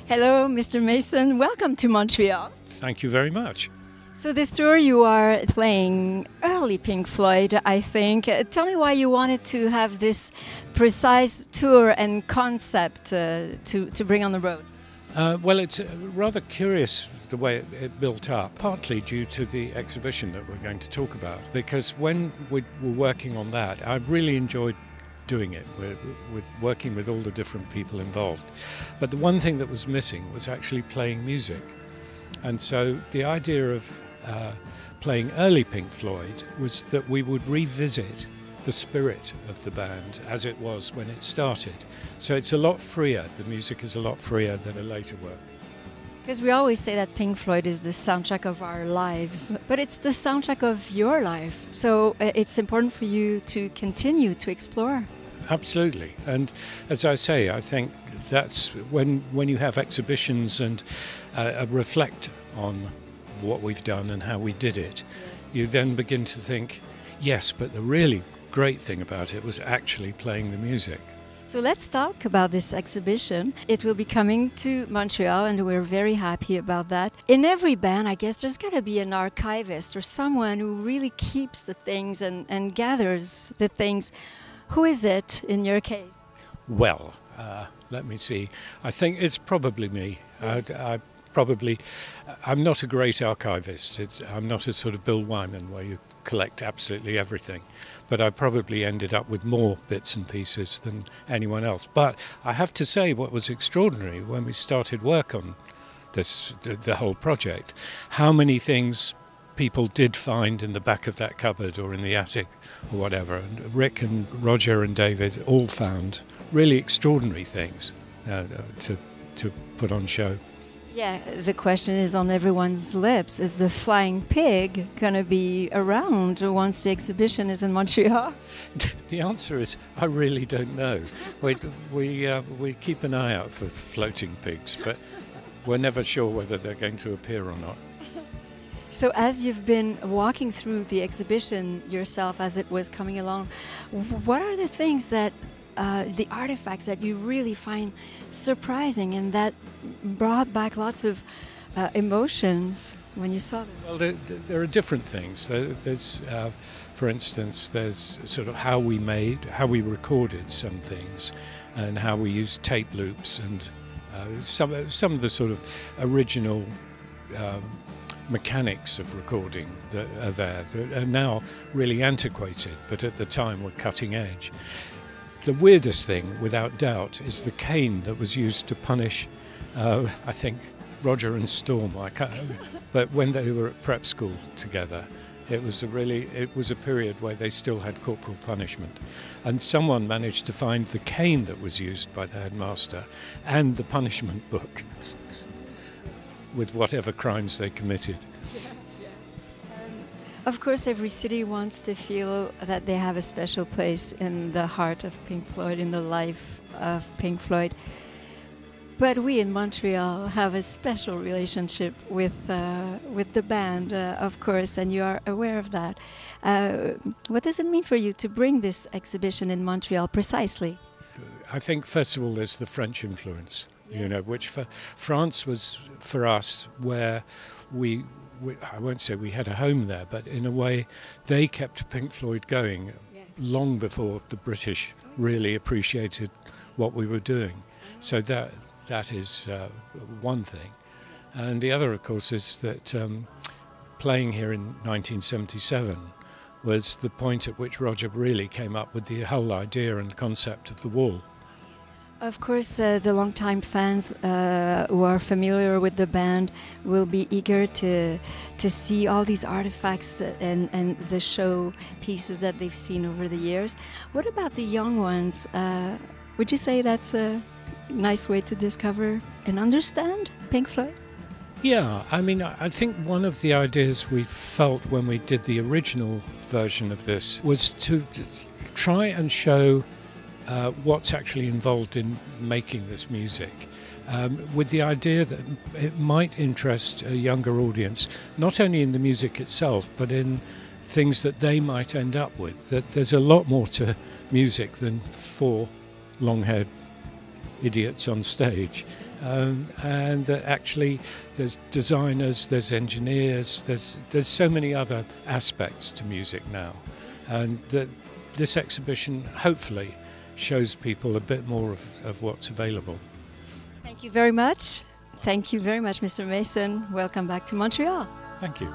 Hello, Mr. Mason. Welcome to Montreal. Thank you very much. So this tour you are playing early Pink Floyd, I think. Tell me why you wanted to have this precise tour and concept to bring on the road. Well, it's rather curious the way it built up, partly due to the exhibition that we're going to talk about, because when we were working on that, I really enjoyed doing it, with working with all the different people involved. But the one thing that was missing was actually playing music. And so the idea of playing early Pink Floyd was that we would revisit the spirit of the band as it was when it started. So it's a lot freer, the music is a lot freer than a later work. Because we always say that Pink Floyd is the soundtrack of our lives, but it's the soundtrack of your life. So it's important for you to continue to explore. Absolutely. And as I say, I think that's when you have exhibitions and reflect on what we've done and how we did it, yes, you then begin to think, yes, but the really great thing about it was actually playing the music. So let's talk about this exhibition. It will be coming to Montreal and we're very happy about that. In every band, I guess there's got to be an archivist or someone who really keeps the things and gathers the things. Who is it in your case? Well, let me see. I think it's probably me. Yes. I'm not a great archivist. I'm not a sort of Bill Wyman where you collect absolutely everything. But I probably ended up with more bits and pieces than anyone else. But I have to say what was extraordinary when we started work on this, the whole project, how many things people did find in the back of that cupboard or in the attic or whatever. And Rick and Roger and David all found really extraordinary things to put on show. Yeah, the question is on everyone's lips. Is the flying pig going to be around once the exhibition is in Montreal? The answer is I really don't know. We keep an eye out for floating pigs, but we're never sure whether they're going to appear or not. So as you've been walking through the exhibition yourself as it was coming along, what are the things that, the artifacts that you really find surprising and that brought back lots of emotions when you saw them? Well, there are different things. There's, for instance, there's sort of how we recorded some things and how we used tape loops and some of the sort of original mechanics of recording that are there that are now really antiquated, but at the time were cutting edge. The weirdest thing, without doubt, is the cane that was used to punish, I think, Roger and Storm. But when they were at prep school together, it was a period where they still had corporal punishment. And someone managed to find the cane that was used by the headmaster and the punishment book with whatever crimes they committed. Of course, every city wants to feel that they have a special place in the heart of Pink Floyd, in the life of Pink Floyd. But we in Montreal have a special relationship with the band, of course, and you are aware of that. What does it mean for you to bring this exhibition in Montreal precisely? I think, first of all, there's the French influence. Yes. You know, which for France was for us where we I won't say we had a home there, but in a way they kept Pink Floyd going long before the British really appreciated what we were doing. So that is one thing. And the other, of course, is that playing here in 1977 was the point at which Roger really came up with the whole idea and concept of the wall. Of course, the longtime fans who are familiar with the band will be eager to see all these artifacts and the show pieces that they've seen over the years. What about the young ones? Would you say that's a nice way to discover and understand Pink Floyd? Yeah, I mean, I think one of the ideas we felt when we did the original version of this was to try and show what's actually involved in making this music, with the idea that it might interest a younger audience, not only in the music itself, but in things that they might end up with. That there's a lot more to music than four long-haired idiots on stage. and that actually there's designers, there's engineers, there's so many other aspects to music now, and that this exhibition hopefully shows people a bit more of what's available. Thank you very much. Thank you very much, Mr. Mason. Welcome back to Montreal. Thank you.